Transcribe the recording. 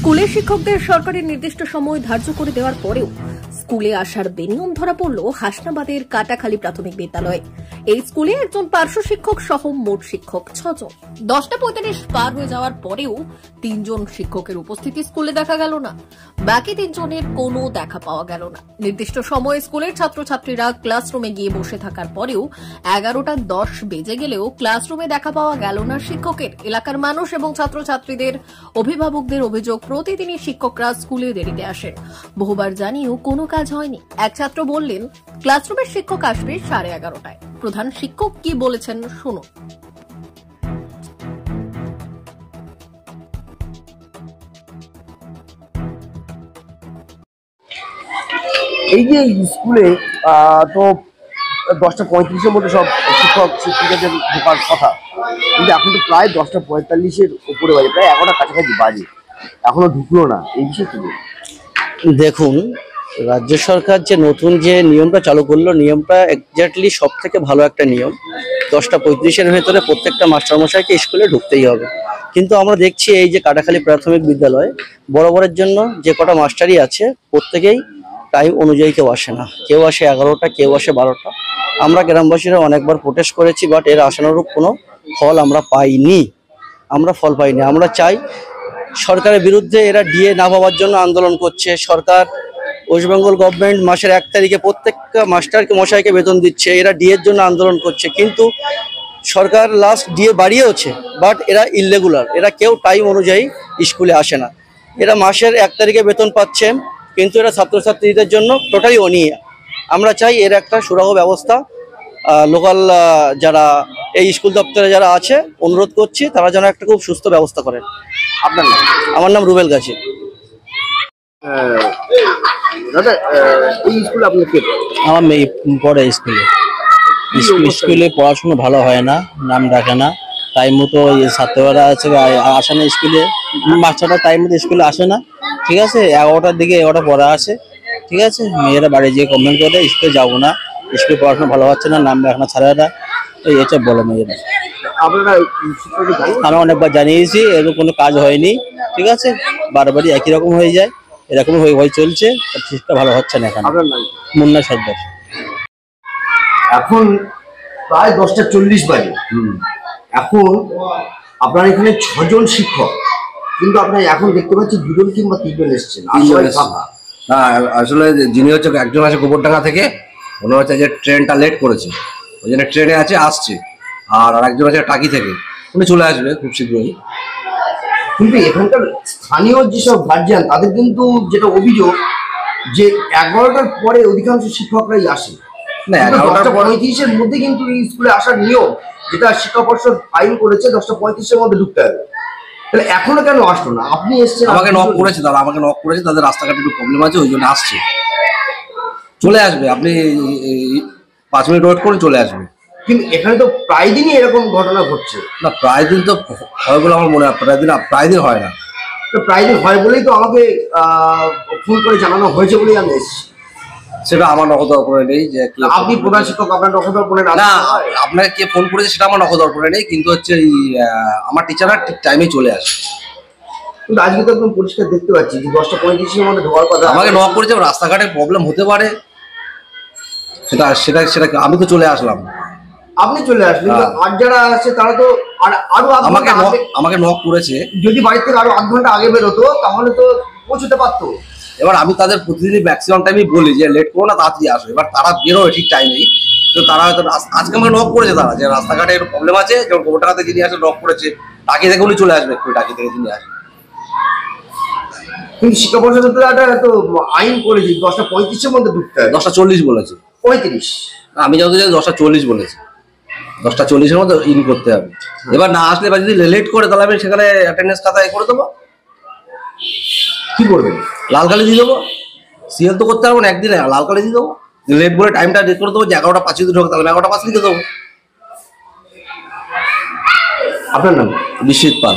স্কুলের শিক্ষকদের সরকারের নির্দিষ্ট সময় ধার্য করে দেওয়ার পরেও স্কুলে আসার বেনিয়ম ধরা পড়ল হাসনাবাদের কাটাখালী প্রাথমিক বিদ্যালয়ে। এই স্কুলে একজন পার্শ্ব শিক্ষক সহ মোট শিক্ষক 6 জন। 10:45 পার হয়ে যাওয়ার পরেও 3 জন শিক্ষকের উপস্থিতি স্কুলে দেখা গেল না। বাকি 3 জনের কোনো দেখা পাওয়া গেল না। নির্দিষ্ট সময়ে স্কুলের ছাত্রছাত্রীরা ক্লাসরুমে গিয়ে বসে থাকার পরেও 11:10 বেজে গেলেও ক্লাসরুমে দেখা পাওয়া গেল না শিক্ষকের। এলাকার মানুষ এবং ছাত্রছাত্রীদের অভিভাবকদের অভিযোগ, প্রতিদিনই শিক্ষকরা স্কুলে দেরিতে আসেন। বহুবার জানিয়েও কোনো কাজ হয়নি। এক ছাত্র বললেন, ক্লাসরুমের শিক্ষক আসবে 11:30টায়। প্রধান শিক্ষক কি বলেছেন শুনুন। এই যে স্কুলে তো 10:35-এর মধ্যে সব শিক্ষক শিক্ষিকাদের ঢোকার কথা, কিন্তু এখন তো প্রায় 10:45-এর উপরে বাজে, প্রায় 11টার কাছাকাছি বাজে, এখনো ঢুকলো না। এই বিষয়ে কি দেখুন, রাজ্য সরকার যে নতুন যে নিয়মটা চালু করলো, নিয়মটা এক্স্যাক্টলি সব থেকে ভালো একটা নিয়ম। 10:35-এর ভেতরে প্রত্যেকটা মাস্টারমশাইকে স্কুলে ঢুকতেই হবে। কিন্তু আমরা দেখছি এই যে কাটাখালী প্রাথমিক বিদ্যালয় বরাবরের জন্য যে কটা মাস্টারই আছে প্রত্যেকেই টাইম অনুযায়ী কেউ আসে না। কেউ আসে 11টা, কেউ আসে 12টা। আমরা গ্রামবাসীরা অনেকবার প্রোটেস্ট করেছি, বাট এর আশানুরূপ কোনো ফল আমরা পাইনি। আমরা চাই, সরকারের বিরুদ্ধে এরা ডিএ না পাওয়ার জন্য আন্দোলন করছে। সরকার, ওয়েস্ট বেঙ্গল গভর্নমেন্ট মাসের 1 তারিখে প্রত্যেকটা মাস্টারকে মশাইকে বেতন দিচ্ছে, এরা ডিএর জন্য আন্দোলন করছে। কিন্তু সরকার লাস্ট ডিএ বাড়িয়েছে, বাট এরা ইররেগুলার, এরা কেউ টাইম অনুযায়ী স্কুলে আসে না। এরা মাসের 1 তারিখে বেতন পাচ্ছেন, কিন্তু এরা ছাত্রছাত্রীদের জন্য টোটালি অনিয়া। আমরা চাই এর একটা সুরাহ ব্যবস্থা। লোকাল যারা এই স্কুল দপ্তরে যারা আছে, অনুরোধ করছি তারা যেন একটা খুব সুস্থ ব্যবস্থা করেন। আপনার নাম? আমার নাম রুবেল গাছি। দাদা, এই স্কুলে আপনি কে? আমার মেয়ে পড়ে স্কুলে পড়াশুনো ভালো হয় না, নাম ডাকে না, টাইম মতো ছাত্ররা আছে আসে না স্কুলে, মাস্টাররা টাইম মতো স্কুলে আসে না। ঠিক আছে, 11টার দিকে 11টা পড়া আসে। ঠিক আছে, মেয়েরা বাড়ি যেয়ে কমপ্লেন করে স্কুলে যাবো না, স্কুলে পড়াশোনা ভালো হচ্ছে না, নাম ডাকে না ছাত্ররা, এইসব বলে মেয়েরা। আমরা অনেকবার জানিয়েছি, এরকম কোনো কাজ হয়নি। ঠিক আছে, বারবারই একই রকম হয়ে যায়, এরকম হয়ে চলছে, শিক্ষা ভালো হচ্ছে না এখানে। মুন্না সর্দার। এখন প্রায় 10:40 বাজে। এখন আপনার এখানে 6 জন শিক্ষক, কিন্তু আপনার এখন দেখতে পাচ্ছি 2 জন কিংবা 3 জন এসছেন। না, আসলে যিনি হচ্ছে একজন আছে গোবরডাঙ্গা থেকে, মনে হচ্ছে যে ট্রেনটা লেট করেছে, ওই জন্য ট্রেনে আসছে। আর আরেকজন আছে টাকি থেকে, উনি চলে আসবে খুব শীঘ্রই। কিন্তু এখানকার স্থানীয় যেসব গার্জিয়ান, তাদের কিন্তু যেটা অভিযোগ যে 11টার পরে অধিকাংশ শিক্ষকরাই আসে না। 10:35-এর মধ্যে কিন্তু এই স্কুলে আসার নিয়ম, যেটা শিক্ষা পর্ষদ আইন করেছে, 10:35-এর মধ্যে ঢুকতে হবে। তাহলে এখনো কেন আসলো না? আপনি এসছেন, আমাকে নক করেছে, তাদের রাস্তাঘাটে একটু প্রবলেম আছে, ওই জন্য আসছে। চলে আসবে, আপনি 5 মিনিট ওয়েট করে চলে আসবে। কিন্তু এখানে তো প্রায় দিনই এরকম ঘটনা ঘটছে। না, প্রায় দিন তো হয় বলে আমার মনে হয়, প্রায় দিন হয় না। তো প্রায় দিন হয় বলেই তো আমাকে ফোন করে জানানো হয়েছে বলেই আমি এসেছি। সেটা আমার নখদর্পণে নেই যে আপনি প্রধান শিক্ষক, আপনার নখদর্পণে না, আপনাকে কে ফোন করেছে সেটা আমার নখদর্পণে নেই, কিন্তু হচ্ছে আমার টিচাররা ঠিক টাইমে চলে আসে। কিন্তু আজকে তো একদম পরিষ্কার দেখতে পাচ্ছি যে 10:35-এর মধ্যে ঢোকার কথা। আমাকে নক করেছে, রাস্তাঘাটে প্রবলেম হতে পারে, সেটা সেটা সেটা আমি তো চলে আসলাম। আপনি চলে আসলেন, আর যারা আছে তারা তো আরো আমাকে নক করেছে। যদি বাড়ি থেকে আরো 8 ঘন্টা আগে বেরোতো তাহলে তো পৌঁছতে পারতো। এবার আমি তাদের প্রতিদিনই ম্যাক্সিমাম টাইমই বলি যে লেট করো না, তাড়াতাড়ি আসো। এবার তারা বেরোয় ঠিক টাইমেই, তো তারা হয়তো আজকে আমাকে নক করেছে তারা যে রাস্তাঘাটে একটু প্রবলেম আছে, যেমন গোবরডাঙ্গা থেকে যিনি আসে নক করেছে, টাকি থেকে উনি চলে আসবে, টাকি থেকে যিনি আসে। কিন্তু শিক্ষা পর্ষদ তো আইন করেছে 10:35-এর মধ্যে ঢুকতে হবে। 10:40 বলেছে। 35? আমি যত জানি 10:40 বলেছি, 10:40-এর মধ্যে ইন করতে হবে। এবার না আসলে বা যদি লেট করে, তাহলে আমি সেখানে অ্যাটেন্ডেন্স খাতায় করে দেবো। কি করবেন? লাল কালি দিয়ে দেবো। সিএল তো করতে পারবো না একদিনে, লাল কালি দিয়ে দেবো। লেট বলে টাইমটা রেট করে দেবো যে 11:05 যদি ঢোকে, তাহলে 11:05 লিখে দেবো। আপনার নাম? বিশ্বজিৎ পাল।